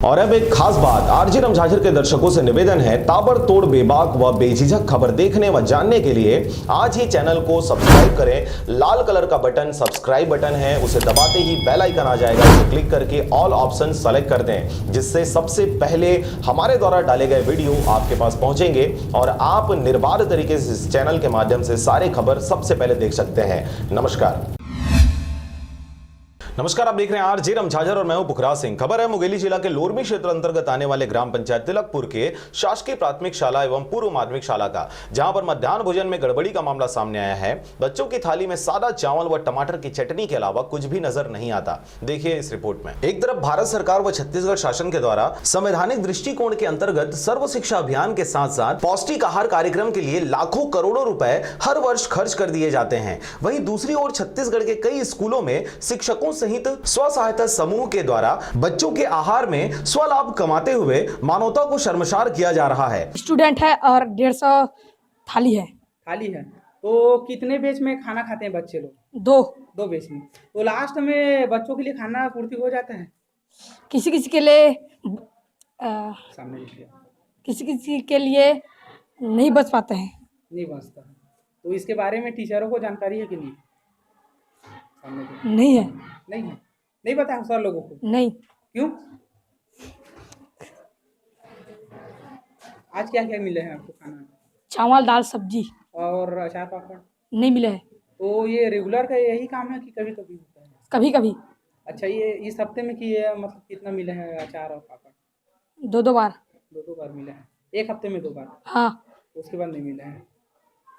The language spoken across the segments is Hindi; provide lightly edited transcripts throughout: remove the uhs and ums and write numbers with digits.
और अब एक खास बात, आरजे रमझाझर के दर्शकों से निवेदन है, ताबड़तोड़ बेबाक व बेझिझक खबर देखने व जानने के लिए आज ही चैनल को सब्सक्राइब करें। लाल कलर का बटन सब्सक्राइब बटन है, उसे दबाते ही बेल आइकन आ जाएगा, उसे क्लिक करके ऑल ऑप्शन सेलेक्ट कर दें, जिससे सबसे पहले हमारे द्वारा डाले गए वीडियो आपके पास पहुंचेंगे और आप निर्बाध तरीके से इस चैनल के माध्यम से सारे खबर सबसे पहले देख सकते हैं। नमस्कार, आप देख रहे हैं आरजे रमझाझर और मैं हूं पुखराज सिंह। खबर है मुंगेली जिला के लोरमी क्षेत्र अंतर्गत आने वाले ग्राम पंचायत तिलकपुर के शासकीय प्राथमिक शाला एवं पूर्व माध्यमिक शाला का, जहां पर मध्याह्न भोजन में गड़बड़ी का मामला सामने आया है। बच्चों की थाली में सादा चावल व टमाटर की चटनी के अलावा कुछ भी नजर नहीं आता। देखिए इस रिपोर्ट में। एक तरफ भारत सरकार व छत्तीसगढ़ शासन के द्वारा संवैधानिक दृष्टिकोण के अंतर्गत सर्व शिक्षा अभियान के साथ साथ पौष्टिक आहार कार्यक्रम के लिए लाखों करोड़ों रुपए हर वर्ष खर्च कर दिए जाते हैं। वहीं दूसरी ओर छत्तीसगढ़ के कई स्कूलों में शिक्षकों सहित स्व सहायता समूह के द्वारा बच्चों के आहार में स्वलाभ कमाते हुए मानवता को शर्मसार किया जा रहा है। स्टूडेंट है और 150 थाली है। तो कितने बैच में खाना खाते हैं बच्चे लोग? दो बैच में। तो लास्ट में बच्चों के लिए खाना पूर्ति हो जाता है? किसी किसी के लिए सामने किसी किसी के लिए नहीं बच पाते हैं। नहीं बचता। तो इसके बारे में टीचरों को जानकारी है कि नहीं? सामने नहीं है। नहीं पता है सर लोगों को? नहीं। क्यों? आज क्या क्या मिले हैं आपको खाना? चावल दाल सब्जी और अचार पापड़ नहीं मिले है। तो ये रेगुलर का यही काम है कि कभी कभी होता है? कभी कभी। अच्छा, ये इस हफ्ते में कि ये मतलब कितना मिले हैं अचार और पापड़? दो बार। दो बार मिले हैं? एक हफ्ते में 2 बार? हाँ। उसके बाद नहीं मिले हैं।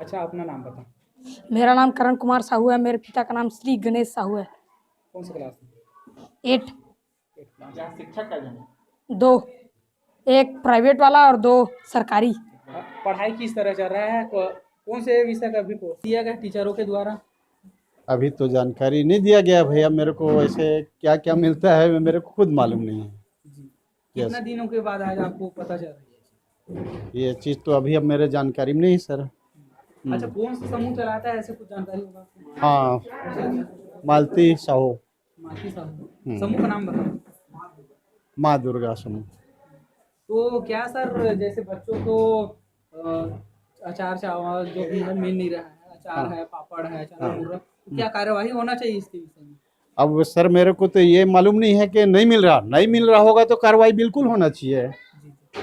अच्छा, अपना नाम बता। मेरा नाम करण कुमार साहू है। मेरे पिता का नाम श्री गणेश साहू है। कौन सी क्लास में? 8। शिक्षक का जन? 2, एक प्राइवेट वाला और 2 सरकारी। पढ़ाई किस तरह चल रहा है? कौन से विषय का अभी दिया गया टीचरों के द्वारा? अभी तो जानकारी नहीं दिया गया भैया, मेरे को ऐसे क्या क्या मिलता है मेरे को खुद मालूम नहीं है। कितना दिनों के बाद आज आपको पता चल रही है ये चीज़? तो अभी अब मेरे जानकारी में नहीं सर। अच्छा, कौन सा समूह चलाता है, ऐसे कुछ जानकारी होगा आपको? हाँ, मालती साहू। मालती साहू। समूह का नाम बताओ। माँ दुर्गा समूह। तो क्या सर, जैसे बच्चों को अचार चावल जो भी है मिल नहीं रहा है, अचार है, पापड़ है, चना मुर्गा, तो क्या कार्यवाही होना चाहिए इसके विषय में? अब सर मेरे को तो ये मालूम नहीं है कि नहीं मिल रहा होगा तो कार्रवाई बिल्कुल होना चाहिए।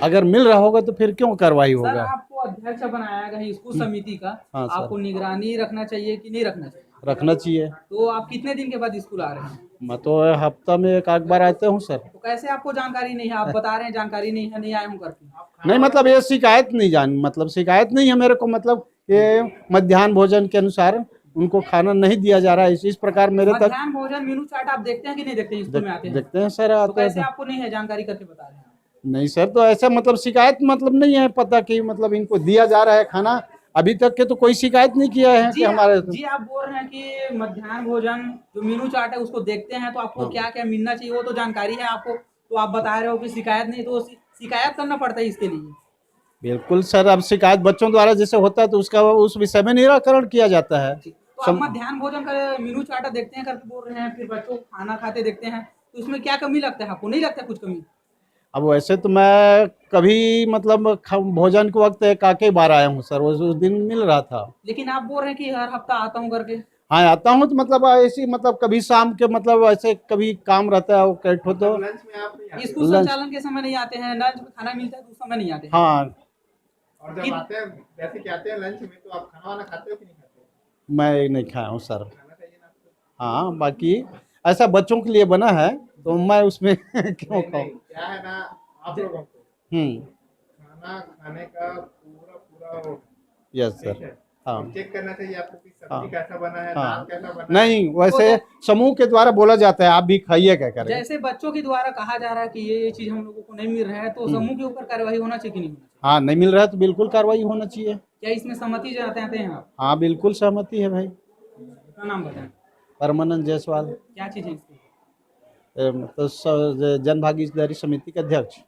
अगर मिल रहा होगा तो फिर क्यों कार्रवाई होगा? सर, आपको अध्यक्ष बनाया गया स्कूल समिति का। हाँ, आपको निगरानी रखना चाहिए कि नहीं रखना चाहिए? रखना चाहिए। तो आप कितने दिन के बाद स्कूल आ रहे हैं? मैं तो हफ्ता में एक बार आता हूँ सर। तो कैसे आपको जानकारी नहीं है? आप बता रहे हैं जानकारी नहीं है, नहीं आए हूँ करके। नहीं मतलब ये शिकायत नहीं है मेरे को, मतलब ये मध्याह्न भोजन के अनुसार उनको खाना नहीं दिया जा रहा है। इस प्रकार मेरे तक मध्याह्न भोजन मेनू चार्ट आप देखते हैं कि नहीं देखते? स्कूल में आते हैं? देखते हैं सर, तो आते कैसे हैं। आपको नहीं है जानकारी करके बता रहे हैं? नहीं सर, तो ऐसा मतलब शिकायत मतलब नहीं है पता कि मतलब इनको दिया जा रहा है खाना। अभी तक के तो कोई शिकायत नहीं किया है कि हमारे। जी, आप बोल रहे हैं कि मध्याह्न भोजन जो मेनू चार्ट है उसको देखते हैं, तो आपको क्या क्या मिलना चाहिए वो तो जानकारी है आपको। तो आप बता रहे हो कि शिकायत नहीं, तो शिकायत करना पड़ता है इसके लिए? बिल्कुल सर, अब शिकायत बच्चों द्वारा जैसे होता है तो उसका उस विषय में निराकरण किया जाता है। तो आप मध्याह्न भोजन का मेनू चार्ट देखते हैं करके बोल रहे हैं, फिर बच्चों को खाना खाते देखते हैं, तो उसमें क्या कमी लगता है आपको? नहीं लगता कुछ कमी? अब वैसे तो मैं कभी मतलब भोजन के वक्त एक आके बार आया हूँ सर, उस दिन मिल रहा था। लेकिन आप बोल रहे हैं कि हर हफ्ता आता हूँ करके। हाँ आता हूँ, तो मतलब ऐसी मतलब कभी शाम के मतलब ऐसे कभी काम रहता है वो कैट हो तो स्कूल संचालन के समय नहीं आते हैं, लंच में खाना मिलता है तो उस समय नहीं आते हैं। हाँ, और जब आते हैं जैसे कि आते हैं लंच में, तो आप खाना वाना खाते हो कि नहीं खाते हो? मैं नहीं खाया हूँ सर। खाना चाहिए ना आपको। हाँ, बाकी ऐसा बच्चों के लिए बना है तो मैं उसमें क्यों खाऊं? क्या है ना, आप लोगों को खाना खाने का पूरा यस सर। हाँ, चेक करना चाहिए आपको कि सब्जी हाँ, कैसा बना है, हाँ, दाल कैसा बना है। नहीं वैसे समूह के द्वारा बोला जाता है आप भी खाइए, क्या करें। जैसे बच्चों के द्वारा कहा जा रहा है कि ये चीज हम लोगों को नहीं मिल रहा है, तो समूह के ऊपर कार्यवाही होना चाहिए कि नहीं होना चाहिए? हाँ, नहीं मिल रहा है तो बिल्कुल कार्रवाई होना चाहिए। क्या इसमें सहमति जताते हैं आप? हाँ, बिल्कुल सहमति है भाई। अपना नाम बताएं। परमानंद जायसवाल। क्या चीज है इसकी? तो जन भागीदारी समिति के अध्यक्ष।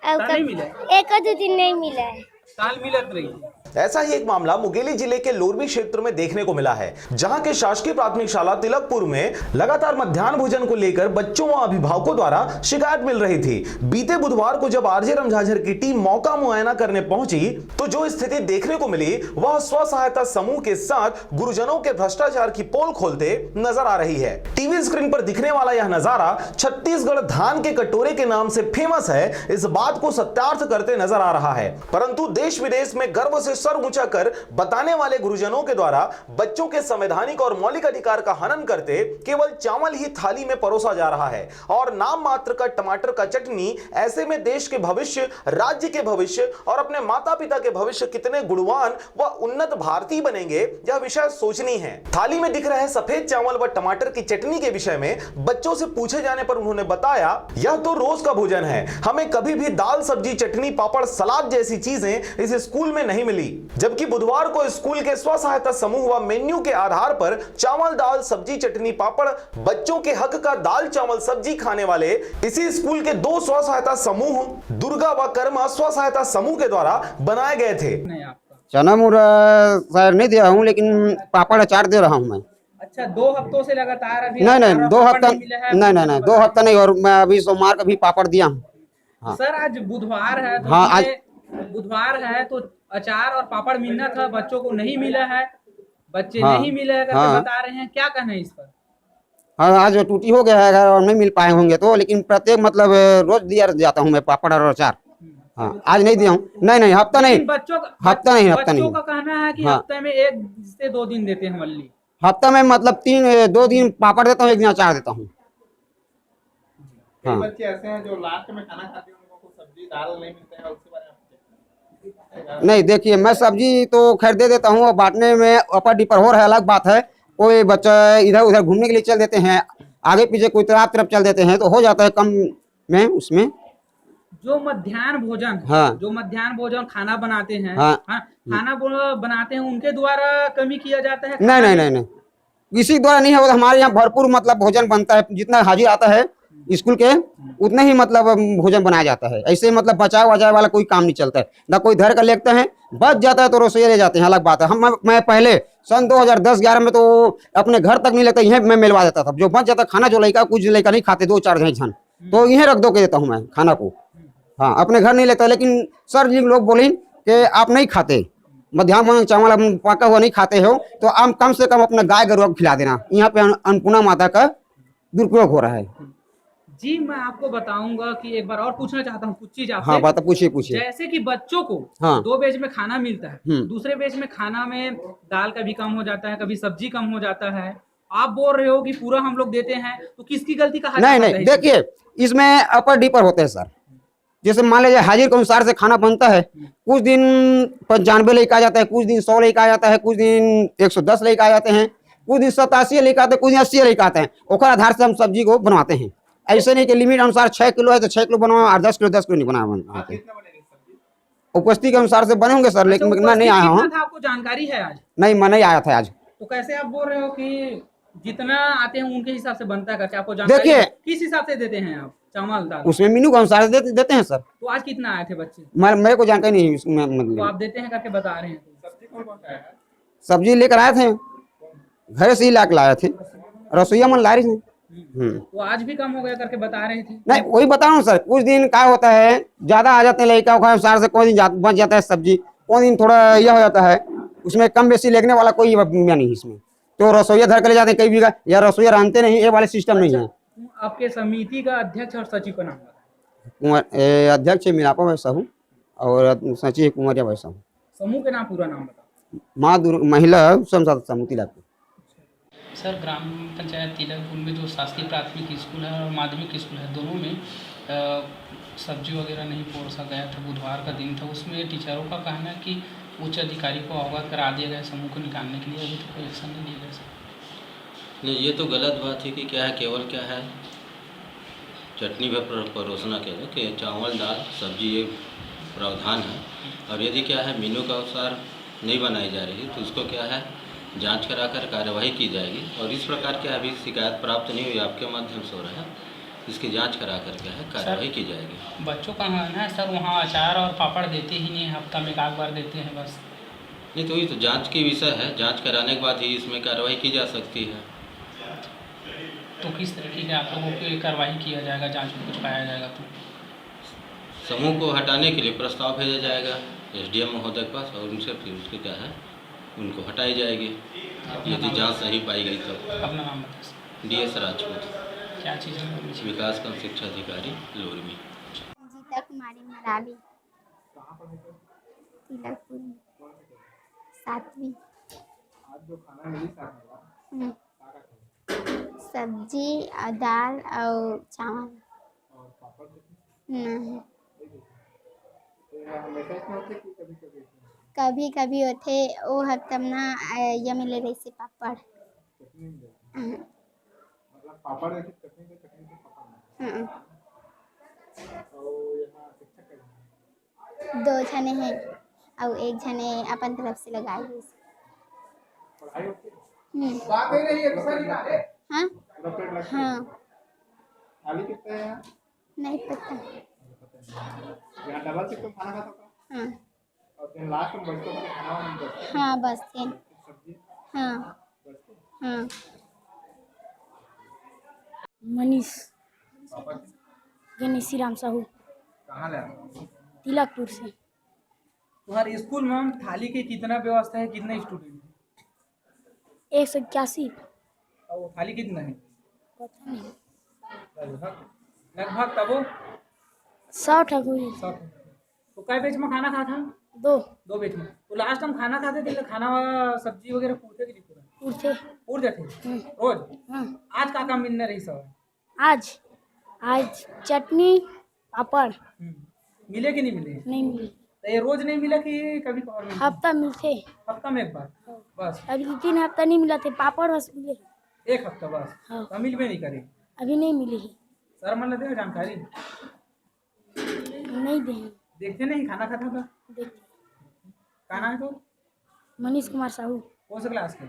नहीं मिला है? एक दो दिन नहीं मिला है। दाल मिलत रही थी। ऐसा ही एक मामला मुंगेली जिले के लोरमी क्षेत्र में देखने को मिला है, जहां के शासकीय प्राथमिक शाला तिलकपुर में लगातार मध्याह्न भोजन को लेकर बच्चों व अभिभावकों द्वारा शिकायत मिल रही थी। बीते बुधवार को जब आरजे रमझाझर की टीम मौका मुआयना करने पहुंची तो जो स्थिति देखने को मिली वह स्व सहायता समूह के साथ गुरुजनों के भ्रष्टाचार की पोल खोलते नजर आ रही है। टीवी स्क्रीन पर दिखने वाला यह नजारा छत्तीसगढ़ धान के कटोरे के नाम से फेमस है, इस बात को सत्यार्थ करते नजर आ रहा है। परंतु देश विदेश में गर्व से सर ऊंचा कर बताने वाले गुरुजनों के द्वारा बच्चों के संवैधानिक और मौलिक अधिकार का हनन करते केवल चावल ही थाली में परोसा जा रहा है और नाम मात्र का टमाटर का चटनी। ऐसे में देश के भविष्य, राज्य के भविष्य और अपने माता पिता के भविष्य कितने गुणवान व उन्नत भारतीय बनेंगे, यह विषय सोचनी है। थाली में दिख रहे सफेद चावल व टमाटर की चटनी के विषय में बच्चों से पूछे जाने पर उन्होंने बताया, यह तो रोज का भोजन है, हमें कभी भी दाल सब्जी चटनी पापड़ सलाद जैसी चीजें इस स्कूल में नहीं मिली। जबकि बुधवार को स्कूल के स्व सहायता समूह व मेन्यू के आधार पर चावल दाल सब्जी चटनी पापड़ बच्चों के हक का दाल चावल सब्जी खाने वाले इसी स्कूल के 2 स्व सहायता समूह दुर्गा व कर्मा स्व सहायता समूह के द्वारा बनाए गए थे। नहीं आपका चना मुरा शायद नहीं दिया हूँ, लेकिन पापड़ अचार दे रहा हूँ मैं। अच्छा 2 हफ्तों से लगातार अभी नहीं 2 पापड़ हफ्ता नहीं मिला है? नहीं 2 हफ्ता नहीं, और मैं अभी सोमवार का भी पापड़ दिया हूँ। हाँ। सर आज बुधवार है तो हाँ, आज बुधवार है तो अचार और पापड़ मिलना था, बच्चों को नहीं मिला है, बच्चे हाँ, नहीं मिले करके हाँ, बता रहे हैं, क्या कहना है इस पर? हाँ, आज टूटी हो गया है अगर और नहीं मिल पाए होंगे तो, लेकिन प्रत्येक मतलब रोज दिया जाता हूँ मैं पापड़ और अचार। हाँ, आज नहीं दिया हूँ। नहीं हफ्ता नहीं, बच्चों हफ्ता नहीं, हफ्ता बच्चों नहीं। का कहना है कि हाँ। हफ्ते में 1 से 2 दिन देते हैं मल्ली। हफ्ता में मतलब 2 दिन पापड़ देता हूँ, 1 दिन अचार देता हूँ। कई हाँ। बच्चे ऐसे हैं जो लास्ट में खाना खाते हैं, उनको कुछ सब्जी दाल नहीं मिलते हैं, उसके बारे में नहीं देखिए, मैं सब्जी तो खैर दे देता हूँ, और बांटने में अपर डिपर हो रहा है अलग बात है। कोई बच्चा इधर उधर घूमने के लिए चल देते हैं, आगे पीछे कोई तरफ चल देते हैं, तो हो जाता है कम में उसमें। जो मध्याह्न भोजन हाँ। जो मध्याह्न भोजन खाना बनाते हैं, हाँ। खाना बनाते हैं, उनके द्वारा कमी किया जाता है? नहीं किसी द्वारा नहीं है, वो हमारे यहाँ भरपूर मतलब भोजन बनता है, जितना हाजिर आता है स्कूल के उतना ही मतलब भोजन बनाया जाता है। ऐसे मतलब बचाव वाला कोई काम नहीं चलता है, ना कोई धर कर लेते हैं, बच जाता है तो रसोई ले जाते हैं, अलग बात है। मैं पहले सन 2010-11 में तो अपने घर तक नहीं लेता, यहीं मैं मिलवा देता था। जो बच जाता खाना, जो लड़का कुछ लड़का नहीं खाते 2-4 जन, तो यहीं रख दो के देता हूँ मैं खाना को। हाँ, अपने घर नहीं लेता, लेकिन सर जी लोग बोले कि आप नहीं खाते मध्याह्न भोजन चावल पका हुआ नहीं खाते हो, तो आप कम से कम अपने गाय गरुआ को खिला देना। यहाँ पे अन्नपूर्णा माता का दुरुपयोग हो रहा है। जी मैं आपको बताऊंगा कि एक बार और पूछना चाहता हूँ कुछ चीज आपसे। हाँ, बात पूछिए। जैसे कि बच्चों को हाँ। 2 बैच में खाना मिलता है, हम्म। दूसरे बैच में खाना में दाल कभी कम हो जाता है, कभी सब्जी कम हो जाता है। आप बोल रहे हो कि पूरा हम लोग देते हैं, तो किसकी गलती कहा जाता है? नहीं देखिए, इसमें अपर डिपर होते हैं सर। जैसे मान लीजिए हाजिर के अनुसार से खाना बनता है, कुछ दिन 95 लेके आ जाता है, कुछ दिन 100 लेके आ जाता है, कुछ दिन 110 लेके आ जाते हैं, कुछ दिन 87 लेके आते हैं, कुछ दिन 80 लेके आते हैं। उसके आधार से हम सब्जी को बनवाते हैं। ऐसे नहीं कि लिमिट अनुसार 6 किलो है तो 6 किलो बनवा, और 10 किलो नहीं बनाते। उपस्थिति के अनुसार से बने होंगे सर, लेकिन मैं नहीं आया हूँ। आपको जानकारी है आज? नहीं, मैं नहीं आया था आज। तो कैसे आप बोल रहे हो कि जितना आते हैं उनके हिसाब से बनता है? आपको जानकारी देखिए, किस हिसाब से देते हैं आप चावल दाल? उसमें मेनू के अनुसार देते हैं सर। तो आज कितना आए थे बच्चे? मेरे को जानकारी नहीं उसमें, तो मतलब आप देते हैं करके बता रहे हैं। सब्जी लेकर आए थे, घर से ही लाके लाए थे, रसोईया मन ला रही थी। तो आज भी कम हो गया करके बता रहे थे। नहीं, वही बता रहा हूँ सर। कुछ दिन क्या होता है, ज्यादा आ जाते हैं लड़का के अनुसार से, कोई दिन बच जाता है सब्जी, कोई दिन थोड़ा यह हो जाता है, उसमें कम बेसी लेने वाला कोई नहीं इसमें। तो रसोईया धर के ले जाते हैं कई भी, या रसोईया रहते नहीं, ये वाले सिस्टम नहीं है। आपके समिति का अध्यक्ष और सचिव का नाम बताओ। अध्यक्ष मिलापा वैसा हूँ, और सचिव कुमारिया वैसा हूँ। समूह के नाम पूरा नाम बताओ। माँ महिला संसद समिति लागू। सर, ग्राम पंचायत तिलकपुर में जो शासकीय प्राथमिक स्कूल है और माध्यमिक स्कूल है, दोनों में सब्जी वगैरह नहीं परोसा गया था। बुधवार का दिन था, उसमें टीचरों का कहना है कि उच्च अधिकारी को अवगत करा दिया गया समूह को निकालने के लिए, अभी तो कोई एक्शन नहीं लिया गया सर। नहीं, ये तो गलत बात है कि क्या है, केवल क्या है चटनी भी परोसना क्या है कि चावल दाल सब्जी ये प्रावधान है। और यदि क्या है मेनू के अनुसार नहीं बनाई जा रही तो उसको क्या है जांच कराकर कार्यवाही की जाएगी। और इस प्रकार की अभी शिकायत प्राप्त नहीं हुई, आपके माध्यम से हो रहा है, इसकी जांच करा करके है कार्रवाई की जाएगी। बच्चों का कहना है सर वहाँ अचार और पापड़ देते ही नहीं, हफ्ता में एक आध बार देते हैं बस। नहीं तो ये तो जांच की विषय है, जांच कराने के बाद ही इसमें कार्रवाई की जा सकती है। तो किस तरीके के आप लोगों की कार्रवाई किया जाएगा, जांच में कुछ पाया जाएगा तो? समूह को हटाने के लिए प्रस्ताव भेजा जाएगा एसडीएम महोदय के पास और उनसे फिर उसके क्या है उनको हटाई जाएगी यदि जांच सही पाई गई तो। अपना नाम बता सकते DS राजपूत, क्या चीज़ है? विकासखंड शिक्षा अधिकारी लोरमी। गीता कुमारी मरावी, तिलकपुर में, 7वीं। आज जो खाना मिली साहब हम्म, सब्जी और दाल और चावल और पापड़ चटनी नहीं। तो हमेशा इसमें होते कि कभी कभी कभी कभी होते वो हफ्ता में ना ये मिले रही से पापड़। चटनी मिले, हम्म, मतलब पापड़ देखिए चटनी से पापड़ नहीं। हम्म, और यहाँ शिक्षक का 2 जने हैं और 1 जने अपन तरफ से लगाई हुई। पढ़ाई होती है, बात हो रही है तो सर ये हाँ पूरा पेट लगता है। हाँ, थाली कितना है यहाँ? नहीं पता। यहाँ डबल सिस्टम खाना खाता था हाँ और फिर लास्ट में बच्चों का खाना वाना बचता हाँ बस थे। सब्जी हाँ बचती। हाँ। मनीष पापा गणेशी राम साहू, कहाँ ले आते? तिलकपुर से। तुम्हारे स्कूल में थाली की कितना व्यवस्था है, कितने स्टूडेंट हैं 181। और वो थाली कितना है? पता नहीं, लगभग तब वो 100 ठक हुई। 100। तो कै बैच में खाना खाता? 2 बैच में। तो लास्ट हम खाना खाते थे, खाना सब्जी वगैरह पूछते कि नहीं पूरा उठे। पूर जाते रोज? हाँ, आज का काम मिलने रही सब? आज चटनी पापड़ मिले कि नहीं मिले? नहीं मिली। तो ये रोज नहीं मिला कि कभी कभार मिला? हफ्ता मिलते, हफ्ता में एक बार बस? अभी 3 हफ्ता नहीं मिला थे, पापड़ बस मिले। 1 हफ्ता बस? हाँ। तो मिल भी नहीं करे? अभी नहीं मिली है। सर मन लेते जानकारी नहीं देंगे, देखते नहीं खाना खाता था? देखते। का नाम है तो? मनीष कुमार साहू, कौन सा क्लास के?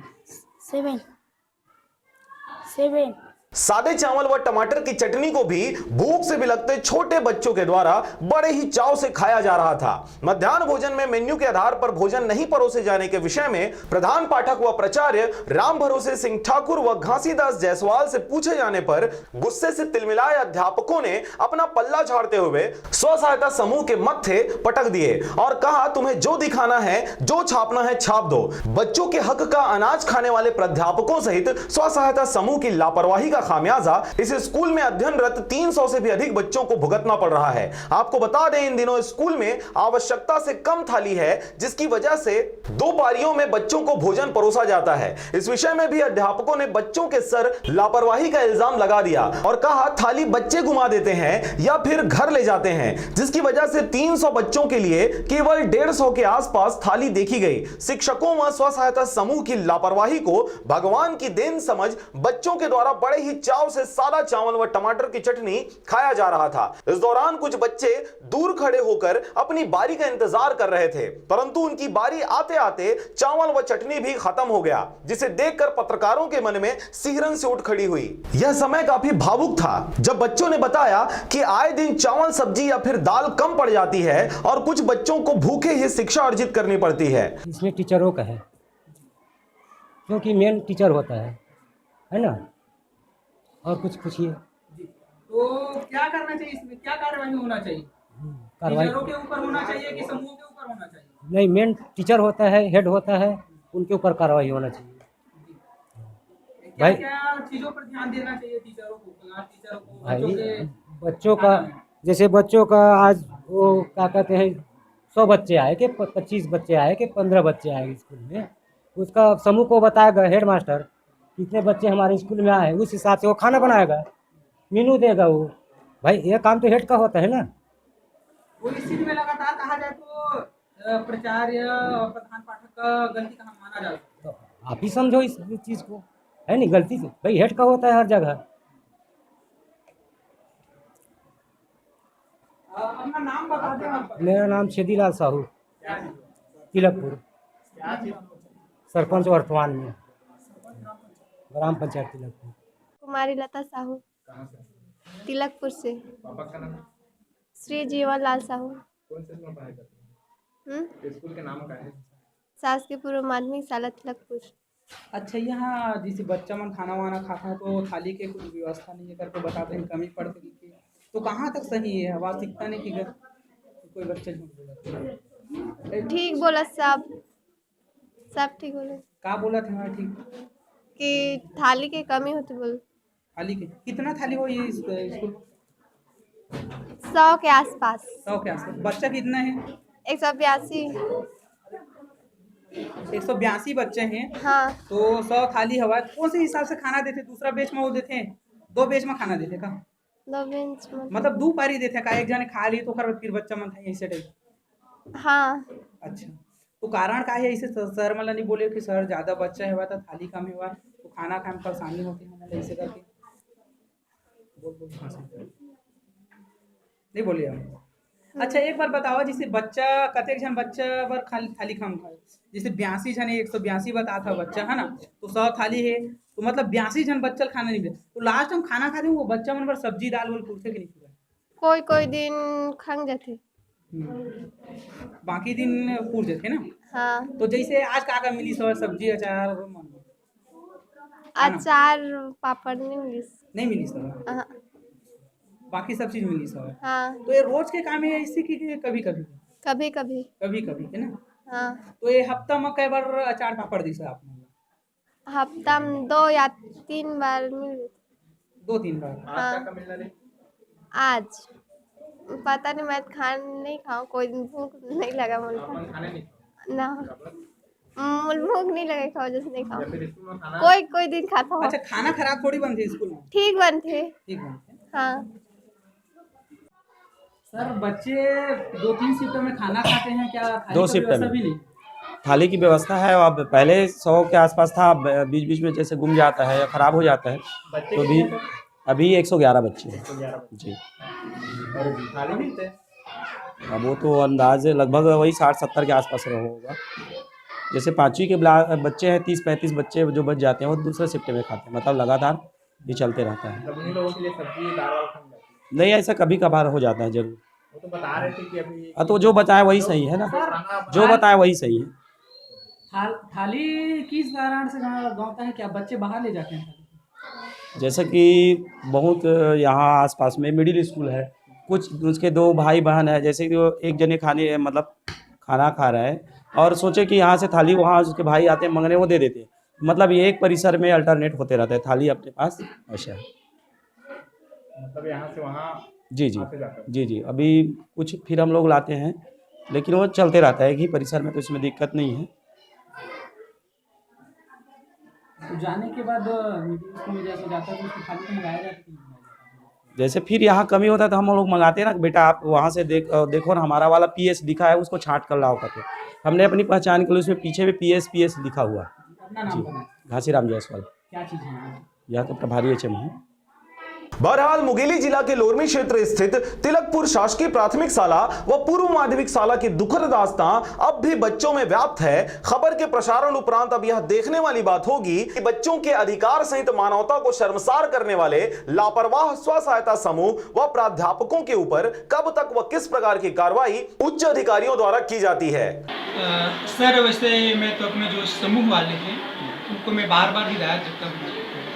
7। सादे चावल व टमाटर की चटनी को भी भूख से बिलखते छोटे बच्चों के द्वारा बड़े ही चाव से खाया जा रहा था। मध्याह्न भोजन में मेन्यू के आधार पर भोजन नहीं परोसे जाने के विषय में प्रधान पाठक व प्राचार्य राम भरोसे सिंह ठाकुर व घासीदास जायसवाल से पूछे जाने पर गुस्से से तिलमिलाए अध्यापकों ने अपना पल्ला झाड़ते हुए स्व सहायता समूह के मत्थे पटक दिए और कहा, तुम्हें जो दिखाना है, जो छापना है छाप दो। बच्चों के हक का अनाज खाने वाले प्राध्यापकों सहित स्व सहायता समूह की लापरवाही का खामियाजा इस स्कूल में अध्ययनरत 300 से भी अधिक बच्चों को भुगतना पड़ रहा है। आपको बता दें, इन दिनों स्कूल में आवश्यकता से कम थाली है, जिसकी वजह से 2 पारियों में बच्चों को भोजन परोसा जाता है। इस विषय में भी अध्यापकों ने बच्चों के सर लापरवाही का इल्जाम लगा दिया और कहा, थाली बच्चे घुमा देते हैं या फिर घर ले जाते हैं, जिसकी वजह से 300 बच्चों के लिए केवल 150 के आसपास थाली देखी गई। शिक्षकों व स्व सहायता समूह की लापरवाही को भगवान की देन समझ बच्चों के द्वारा बड़े ही चाव से सादा चावल व टमाटर की चटनी खाया जा रहा था। इस दौरान कुछ बच्चे दूर खड़े होकर अपनी बारी का इंतजार कर रहे थे, परंतु उनकी बारी आते आते चावल व चटनी भी खत्म हो गया, जिसे देखकर पत्रकारों के मन में सिहरन से उठ खड़ी हुई। यह समय काफी भावुक था जब बच्चों ने बताया कि आए दिन चावल सब्जी या फिर दाल कम पड़ जाती है और कुछ बच्चों को भूखे ही शिक्षा अर्जित करनी पड़ती है। इसमें टीचरों का है, क्योंकि मेन टीचर होता है ना। और कुछ पूछिए। तो क्या करना चाहिए इसमें, क्या कार्रवाई होना चाहिए? कार्रवाई टीचरों के ऊपर होना चाहिए कि समूह के ऊपर होना चाहिए? नहीं, मेन टीचर होता है, हेड होता है, उनके ऊपर कार्रवाई होना चाहिए। क्या भाई क्या चीजों पर ध्यान देना चाहिए टीचरों को, क्लास टीचरों को? भाई बच्चों का, जैसे बच्चों का आज वो क्या कहते हैं 100 बच्चे आए कि 25 बच्चे आए कि 15 बच्चे आए स्कूल में, उसका समूह को बताएगा हेड मास्टर कितने बच्चे हमारे स्कूल में आए, उस हिसाब से वो खाना बनाएगा, मेनू देगा वो। भाई ये काम तो हेड का होता है ना। वो इस चीज में लगातार कहा जाए तो प्राचार्य और प्रधान पाठक का गलती कहाँ माना जाता है? तो आप ही समझो इस चीज़ को, है नहीं गलती से, भाई हेड का होता है हर जगह। अपना नाम बता दें आप। मेरा नाम छेदीलाल साहू, तिलकपुर, सरपंच वर्तमान में, ग्राम पंचायत तिलकपुर। कुमारी लता साहू, कहाँ से? तिलकपुर से। पापा का नाम? श्री जीवन लाल साहू। कौन से स्कूल में पढ़ाई करते हैं? स्कूल के नाम का है? शासकीय पूर्व माध्यमिक शाला तिलकपुर। अच्छा, यहाँ जैसे बच्चा मन खाना वाना खाता है तो थाली के कुछ व्यवस्था नहीं है करके बताते हैं, कमी पड़ती है, तो कहाँ तक सही है? आवाज़ दिखता नहीं कि कोई बच्चा झूठ बोला? ठीक बोला सब ठीक बोले। का बोला थे? हाँ ठीक। कि थाली के कमी होती बोल। थाली के कितना थाली हो ये स्कूल? 100 के आसपास। 100 के आसपास। बच्चा कितना है? 182। 182 बच्चे हैं। हाँ। तो 100 थाली हवा। कौन से हिसाब से खाना देते? दूसरा बेच में वो देते हैं, 2 बेच में खाना देते का? 2 बेंच में मतलब 2 पारी देते का? एक जने खा ली तो फिर बच्चा मन खाई ऐसे टाइप? हाँ। अच्छा, तो कारण का है? ऐसे सर मतलब नहीं बोले कि सर ज़्यादा बच्चा है तो थाली कम हुआ तो खाना खाने में परेशानी होती है, मतलब ऐसे करके बोल हाँ सर नहीं बोलिए हम। अच्छा, एक बार बताओ, जैसे बच्चा कतेक जन बच्चा पर थाली कम खाए? जैसे 82 जन है, 182 बता था बच्चा है ना, तो 100 थाली है तो मतलब 82 जन बच्चा खाना नहीं मिले, तो लास्ट हम खाना खाते हैं वो बच्चा मन पर सब्जी दाल वाल पूछते कि नहीं पूरा? कोई दिन खंग जाते, बाकी दिन पूछ जाते ना। हाँ। तो जैसे आज का मिली सब्जी अचार अचार पापड़ नहीं मिली सर? हाँ। बाकी सब चीज मिली सर? हाँ। तो ये रोज के काम है ऐसे कि कभी कभी है ना? हाँ। तो ये हफ्ता में कई बार अचार पापड़ दी सर आपने? हफ्ता में 2 या 3 बार मिल। 2-3 बार? हाँ। आज का मिलना नहीं? आज पता नहीं, मैं नहीं खाऊं, कोई दिन भूख नहीं लगा मुझे खाने नहीं? ना, भूख नहीं लगे खाओ जैसे नहीं खाओ। फिर स्कूल में खाना? कोई दिन खाता हूँ। अच्छा, खाना खराब थोड़ी बनती है स्कूल में? ठीक बनते। हाँ। सर बच्चे 2-3 शिफ्टों में खाना खाते हैं क्या? 2 शिफ्ट में भी नहीं? थाली की व्यवस्था है। अब पहले 100 के आसपास था, बीच बीच में जैसे गुम जाता है या ख़राब हो जाता है, तो भी अभी 111 बच्चे हैं जी। और थाली मिलते हैं? अब वो तो अंदाज लगभग वही 60-70 के आसपास होगा। जैसे 5वीं के बच्चे हैं, 30-35 बच्चे जो बच जाते हैं वो दूसरे शिफ्ट में खाते हैं, मतलब लगातार ये चलते रहता है। तब उन्हीं लोगों के लिए सब्जी दाल वाल खाना जाती नहीं, ऐसा कभी कभार हो जाता है जरूर। वो तो बता रहे थे कि अभी तो जो बताए वही सही है ना, जो बताए वही सही है। थाली किस कारण से गाँवता है? क्या बच्चे बाहर ले जाते हैं? जैसे कि बहुत यहाँ आसपास में मिडिल स्कूल है, कुछ उसके 2 भाई बहन है, जैसे कि वो एक जने खाना खा रहा है और सोचे कि यहाँ से थाली वहाँ उसके भाई आते हैं मंगने, वो दे देते हैं, मतलब ये एक परिसर में अल्टरनेट होते रहता है थाली अपने पास। अच्छा, मतलब यहाँ से वहाँ जी। अभी कुछ फिर हम लोग लाते हैं, लेकिन वो चलते रहता है कि परिसर में, तो इसमें दिक्कत नहीं है। तो जाने के बाद जैसे जाता है तो उसको थाली को मंगाया जाता है? जैसे फिर यहाँ कमी होता है तो हम लोग मंगाते हैं ना, बेटा आप वहाँ से देखो ना, हमारा वाला PS दिखा है, उसको छाँट कर लाओ करके। हमने अपनी पहचान के लिए उसमें पीछे भी PS लिखा हुआ है जी। घासीराम जायसवाल। क्या चीज़ है? यहाँ तो प्रभारी HM है। बहरहाल मुंगेली जिला के लोरमी क्षेत्र स्थित तिलकपुर शासकीय प्राथमिक शाला व पूर्व माध्यमिक शाला की दुखद दास्तां अब भी बच्चों में व्याप्त है। खबर के प्रसारण उपरांत अब यह देखने वाली बात होगी कि बच्चों के अधिकार सहित मानवता को शर्मसार करने वाले लापरवाह स्व सहायता समूह व प्राध्यापकों के ऊपर कब तक व किस प्रकार की कार्रवाई उच्च अधिकारियों द्वारा की जाती है। सर वैसे मैं तो अपने जो समूह वाले हैं उनको मैं बार बार हिदायत देता हूँ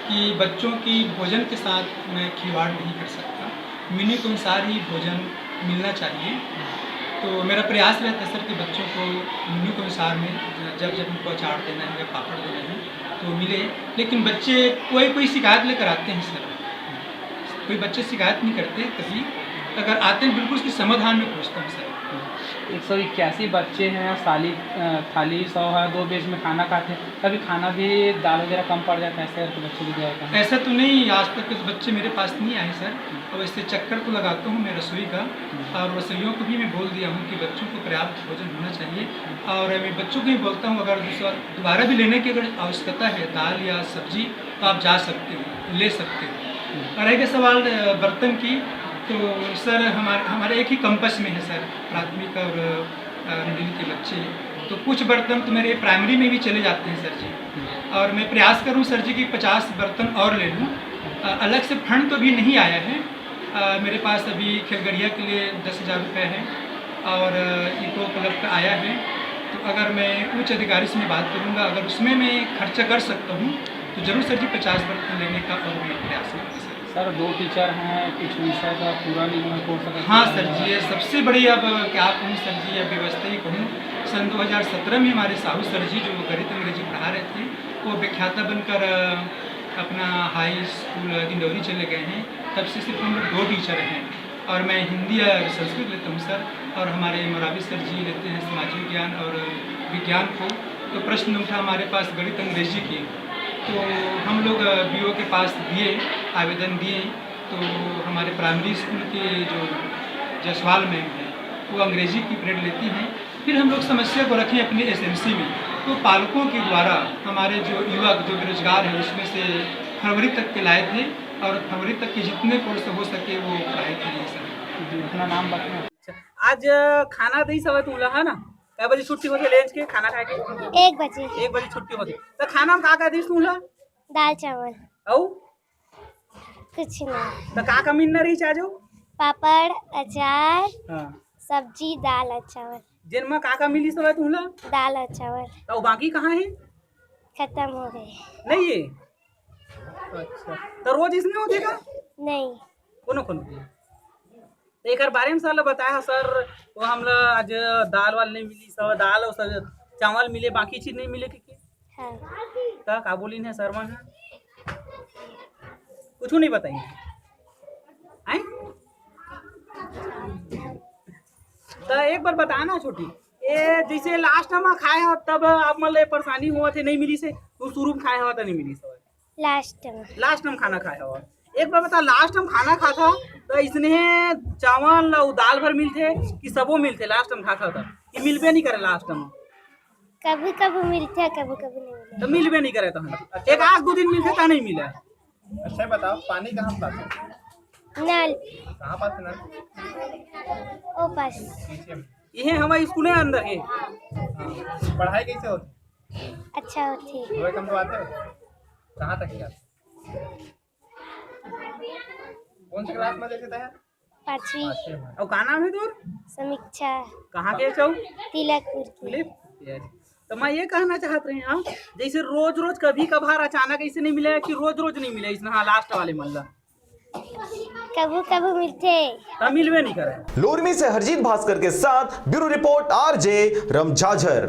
कि बच्चों की भोजन के साथ मैं खिलवाड़ नहीं कर सकता, मेन्यू के अनुसार ही भोजन मिलना चाहिए। तो मेरा प्रयास रहता है सर कि बच्चों को मेन्यू के अनुसार में जब उनको अचार देना है या पापड़ देना है तो मिले। लेकिन बच्चे कोई शिकायत लेकर आते हैं सर, कोई बच्चे शिकायत नहीं करते, कभी अगर आते हैं बिल्कुल उसके समाधान में पूछता हूँ सर। 181 बच्चे हैं, थाली 100 है, 2 बेच में खाना खाते हैं, कभी खाना भी दाल वगैरह कम पड़ जाता है सर, तो बच्चे भी दिया होता है? ऐसा तो नहीं, आज तक बच्चे मेरे पास नहीं आए सर। और वैसे चक्कर तो लगाता हूँ मैं रसोई का, और रसोइयों को भी मैं बोल दिया हूँ कि बच्चों को पर्याप्त भोजन होना चाहिए। और मैं बच्चों को भी बोलता हूँ अगर दोबारा भी लेने की अगर आवश्यकता है दाल या सब्जी तो आप जा सकते हो, ले सकते हो। और एक सवाल बर्तन की, तो सर हमारे एक ही कैंपस में है सर, प्राथमिक और मिडिल के बच्चे, तो कुछ बर्तन तो मेरे प्राइमरी में भी चले जाते हैं सर जी। और मैं प्रयास करूं सर जी कि 50 बर्तन और ले लूं। अलग से फंड तो भी नहीं आया है, मेरे पास अभी खेलगड़िया के लिए 10,000 रुपये है और इको क्लब का आया है। तो अगर मैं उच्च अधिकारी से मैं बात करूंगा, अगर उसमें मैं खर्चा कर सकता हूं तो जरूर सर जी 50 वर्ग लेने का और मैं प्रयास करूँगा सर 2 टीचर हैं, कुछ विषय का पूरा नहीं होना हो सकता। हाँ सर जी, ये सबसे बड़ी अब क्या कहूँ सर जी, अब व्यवस्था ही कहूँ। सन 2017 में हमारे साहू सर जी जो गणित अंग्रेजी पढ़ा रहे थे वो व्याख्याता बनकर अपना हाई स्कूल इंदौरी चले गए हैं। तब से सिर्फ हम लोग 2 टीचर हैं और मैं हिंदी और संस्कृत लेता हूँ सर, और हमारे मोराबी सर जी लेते हैं समाज विज्ञान और विज्ञान को। तो प्रश्न उठा हमारे पास गणित अंग्रेजी की, तो हम लोग BO के पास दिए, आवेदन दिए। तो हमारे प्राइमरी स्कूल के जो जसवाल मैम हैं वो अंग्रेजी की पीरियड लेती हैं। फिर हम लोग समस्या को रखें अपने SMC में, तो पालकों के द्वारा हमारे जो युवक जो बेरोजगार हैं उसमें से फरवरी तक के लाए थे और फरवरी तक के जितने कोर्स हो सके वो पढ़ाए थे सर। अपना नाम बताना। आज खाना दी सब तुला है ना, कै बजे छुट्टी होती लंच के खाना खाए के? 1 बजे। 1 बजे छुट्टी होती। तो खाना में का दी तुला? दाल चावल औ कुछ नहीं। तो का मिलना रही चाजो? पापड़, अचार, हाँ। सब्जी, दाल और चावल। जिन में का मिली सब तुला? दाल और चावल। तो बाकी कहाँ है? खत्म हो गए। नहीं है। अच्छा, तो रोज इसमें होते का? नहीं। कौन एक बारे में सर बताया सर, वो हम लोग आज दाल वाल नहीं मिली, सब दाल और सब चावल मिले, बाकी चीज नहीं मिले के? हाँ। तो का बोली है सर वहाँ कुछ नहीं बताइए। तो एक बार बताना छोटी, ये जैसे लास्ट में खाए हो तब आप मतलब परेशानी हुआ थे नहीं मिली से, तो शुरू में खाए हो तो नहीं मिली सब? लास्ट में खाना खाया हो। एक बार बता, लास्ट में खाना खाता तो इसने चावल और दाल भर मिलते कि सबो मिलते? लास्ट में खाता था कि मिलबे नहीं करे लास्ट में? कभी कभी मिलते हैं, कभी कभी नहीं मिलते। तो मिलबे नहीं करे तो एक आध 2 दिन मिलते तो नहीं मिला। अच्छा बताओ, पानी कहाँ पाते हो? नल। कहाँ पाते नल? ओ पास। ये हमारे स्कूल है अंदर है। पढ़ाई कैसे होती? अच्छा होती। सुबह कम तो आते हो? कहाँ तक जाते? कौन सी क्लास में देते हैं? 5वीं। और का नाम है तोर? समीक्षा। कहाँ के छौ? तिलकपुर की। तो मैं ये कहना चाहत रही हूँ, जैसे रोज रोज कभी कभार अचानक ऐसे नहीं मिले कि रोज रोज नहीं मिले इसमें, हाँ लास्ट वाले मल्ला कभी कभी मिलते तब मिलवे नहीं करे। लोरमी से हरजीत भास्कर के साथ ब्यूरो रिपोर्ट RJ रमझाझर।